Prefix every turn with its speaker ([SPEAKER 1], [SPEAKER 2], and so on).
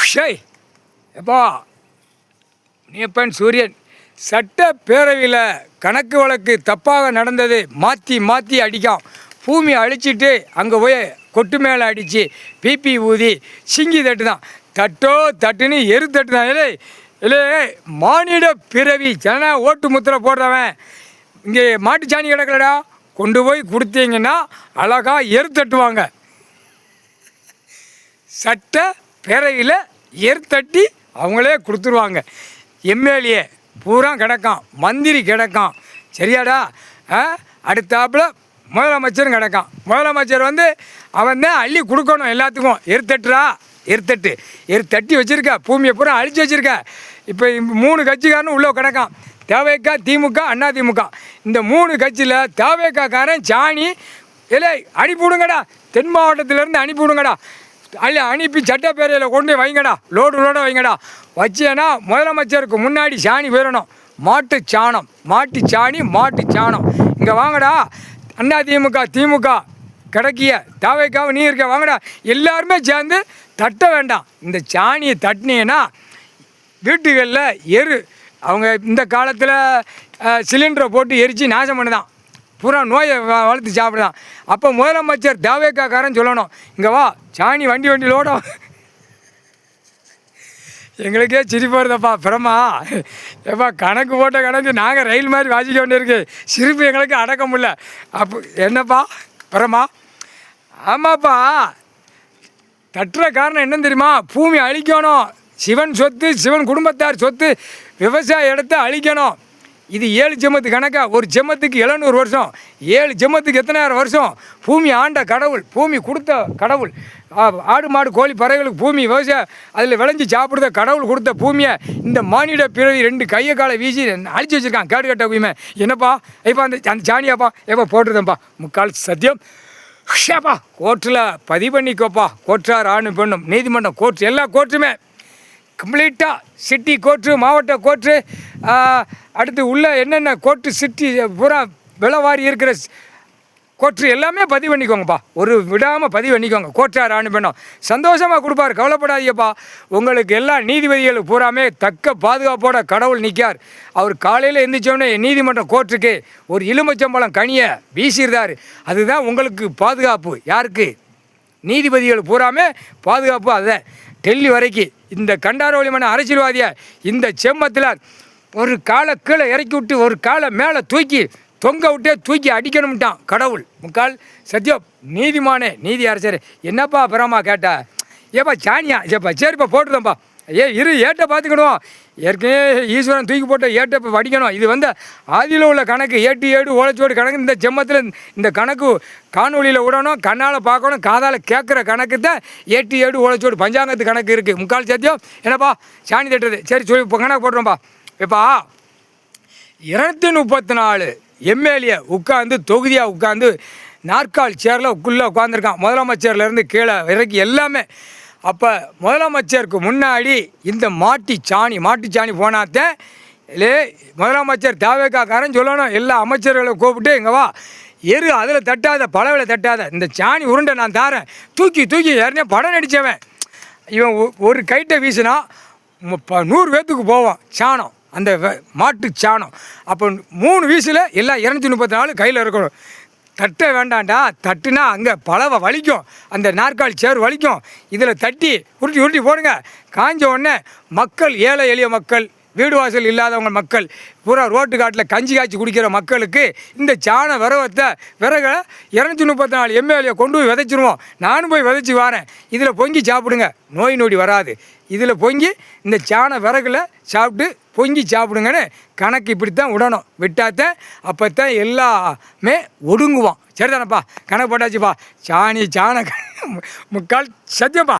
[SPEAKER 1] Shy எப்பா நீப்பன் சூரியன் சட்டப்பேரவையில் கணக்கு வழக்கு தப்பாக நடந்தது மாற்றி மாற்றி அடிக்கான். பூமி அழிச்சிட்டு அங்கே போய் கொட்டு மேலே அடித்து பிபி ஊதி சிங்கி தட்டு தான் தட்டோ தட்டுன்னு எரு தட்டு தான். இல்லை மானிட பிறவி ஜன ஓட்டு முத்திரை போடுறவன் இங்கே மாட்டுச்சாணி கிடக்கலடா கொண்டு போய் கொடுத்தீங்கன்னா அழகாக எரு தட்டுவாங்க. சட்ட பேரவையில் எரு தட்டி அவங்களே கொடுத்துருவாங்க. எம்எல்ஏ பூரா கிடக்கான், மந்திரி கிடக்கான், சரியாடா. அடுத்தாப்புல முதலமைச்சரும் கிடக்கான். முதலமைச்சர் அவன் தான் அள்ளி கொடுக்கணும் எல்லாத்துக்கும். எருத்தட்டுறா எருத்தட்டு தட்டி வச்சுருக்க, பூமியை பூரா அழிச்சு வச்சுருக்க. இப்போ 3 கட்சிக்காரனும் உள்ளே கிடக்கான். தேவைக்கா, திமுக, அண்ணா திமுக. இந்த 3 கட்சியில் தேவைக்காரன் சாணி இல்லை அனுப்பிவிடுங்கடா, தென் மாவட்டத்திலேருந்து அனுப்பிவிடுங்கடா, அனுப்பி சட்டப்பேரவையில் கொண்டு வைங்கடா, லோடு வைங்கடா. வச்சேன்னா முதலமைச்சருக்கு முன்னாடி சாணி போயிடணும். மாட்டு சாணம் இங்கே வாங்கடா. அண்ணா திமுக திமுக கிடைக்கிய தாவைக்காவை நீ இருக்க வாங்கடா, எல்லாருமே சேர்ந்து தட்ட வேண்டாம். இந்த சாணியை தட்டினீங்கன்னா வீட்டுகளில் அவங்க இந்த காலத்தில் சிலிண்டரை போட்டு எரித்து நாசம் பண்ணுதான், பூரா நோயை வளர்த்து சாப்பிடுதான். அப்போ முதலமைச்சர் தாவேக்காரன் சொல்லணும், இங்கே வா சாணி வண்டியோட. எங்களுக்கே சிரிப்பு வருதப்பா. பிரமா எப்பா கணக்கு போட்ட கணக்கு நாங்கள் ரயில் மாதிரி வாசிக்க வேண்டியிருக்கு. சிரிப்பு எங்களுக்கு அடக்க முடியல. அப்போ என்னப்பா பிரமா? ஆமாப்பா, தட்டுற காரணம் என்னன்னு தெரியுமா? பூமி அழிக்கணும், சிவன் சொத்து, சிவன் குடும்பத்தார் சொத்து, விவசாய இடத்த அழிக்கணும். இது 7 ஜென்மத்து கணக்கா. ஒரு ஜென்மத்துக்கு 700 வருஷம், 7 ஜென்மத்துக்கு எத்தனாயிரம் வருஷம். பூமி ஆண்ட கடவுள், பூமி கொடுத்த கடவுள். ஆடு மாடு கோழி பறவைகளுக்கு பூமி விவசாயம் அதில் விளைஞ்சி சாப்பிடுத கடவுள் கொடுத்த பூமியை இந்த மானிட பிறவி 2 கையை காலை வீசி அழிச்சு வச்சுருக்கான். கேடு கட்ட பூமியை. என்னப்பா இப்போ அந்த சாணியாப்பா எப்போ போட்டுருந்தேன்ப்பா, முக்கால் சத்தியம் ஷேப்பா கோர்ட்டில் பதிவு பண்ணிக்கோப்பா. கோர்ட்டார் ஆணு பெண்ணும் நீதிமன்றம் கோர்ட்டு எல்லா கோர்ட்டுமே கம்ப்ளீட்டாக சிட்டி கோர்ட்டு, மாவட்ட கோர்ட்டு, அடுத்து உள்ள என்னென்ன கோர்ட்டு சிட்டி பூரா விலைவாரி இருக்கிற கோர்ட்டு எல்லாமே பதிவு பண்ணிக்கோங்கப்பா. ஒரு விடாமல் பதிவு பண்ணிக்கோங்க. கோர்ட்டார் ஆணு பெண்ணும் சந்தோஷமாக கொடுப்பார், கவலைப்படாதீங்கப்பா. உங்களுக்கு எல்லாம் நீதிபதிகளுக்கு பூராமே தக்க பாதுகாப்போட கடவுள் நிற்கார். அவர் காலையில் எந்திரிச்சோடனே நீதிமன்றம் கோர்ட்டுக்கு ஒரு எலுமிச்சம்பழம் கனியை வீசிடுறாரு. அதுதான் உங்களுக்கு பாதுகாப்பு. யாருக்கு? நீதிபதிகள் பூராமே பாதுகாப்பு. அதுதான் டெல்லி வரைக்கும் இந்த கண்டாரோலிமான அரசியல்வாதியை இந்த செம்மத்தில் ஒரு காலை கீழே இறக்கி விட்டு ஒரு காலை மேலே தொங்க விட்டே தூக்கி அடிக்கணும்ட்டான் கடவுள். முக்கால் சத்தியம் நீதிமானே நீதி அரசர். என்னப்பா அப்புறமா கேட்டா? ஏப்பா சாணியா? ஏப்பா சரிப்பா போட்டுருந்தோம்ப்பா. ஏட்டை பார்த்துக்கணும். ஏற்கனவே ஈஸ்வரன் தூக்கி போட்ட ஏட்டை இப்போ வடிக்கணும். இது ஆதியில் உள்ள கணக்கு, 8 7 ஓலைச்சோடு கணக்கு. இந்த ஜென்மத்தில் இந்த கணக்கு காணொலியில் விடணும், கண்ணால் பார்க்கணும், காதால் கேட்குற கணக்கு தான் 8 7 ஓலைச்சோடு பஞ்சாங்கத்து கணக்கு இருக்குது. முக்கால் சத்தியம். என்னப்பா சாணி தட்டுறது? சரி சொல்லி இப்போ கணக்கு போட்டுருவோம்ப்பா. இப்போ 234 எம்எல்ஏ உட்காந்து தொகுதியாக உட்காந்து நாற்கால் சேரில் உள்ளே உட்காந்துருக்கான். முதலமைச்சர்லேருந்து கீழே வரைக்கும் எல்லாமே. அப்போ முதலமைச்சருக்கு முன்னாடி இந்த மாட்டுச்சாணி போனாத்தேன் முதலமைச்சர் தாவேக்காரன் சொல்லணும். எல்லா அமைச்சர்களை கூப்பிட்டு இங்கே வா, அதில் தட்டாத, பழவில் தட்டாத, இந்த சாணி உருண்டை நான் தாரேன், தூக்கி ஏற்கனவே படம் நடித்தவன் இவன் ஒரு கைட்டை வீசினா 100 பேத்துக்கு போவான் சாணம், அந்த மாட்டு சாணம். அப்போ 3 வீசில் எல்லாம் 234 கையில் இருக்கணும். தட்ட வேண்டாண்டா, தட்டுனா அங்கே பழவை வலிக்கும், அந்த நாற்காலி சேர் வலிக்கும். இதில் தட்டி உருட்டி போடுங்க. காஞ்ச உடனே மக்கள், ஏழை எளிய மக்கள், வீடு வாசல் இல்லாதவங்க மக்கள், பூரா ரோட்டு காட்டில் கஞ்சி காய்ச்சி குடிக்கிற மக்களுக்கு இந்த சாண விறகை 234 எம்எல்ஏ கொண்டு போய் விதைச்சிருவோம். நானும் போய் விதைச்சி வரேன். இதில் பொங்கி சாப்பிடுங்க, நோய் நொடி வராது. இதில் பொங்கி இந்த சாண விறகுல சாப்பிட்டு பொங்கி சாப்பிடுங்கன்னு கணக்கு இப்படித்தான் விடணும். விட்டாத்தான் அப்போத்தான் எல்லாமே ஒடுங்குவான். சரிதானப்பா? கணக்கு போட்டாச்சுப்பா. சாண முக்கால் சத்தியப்பா.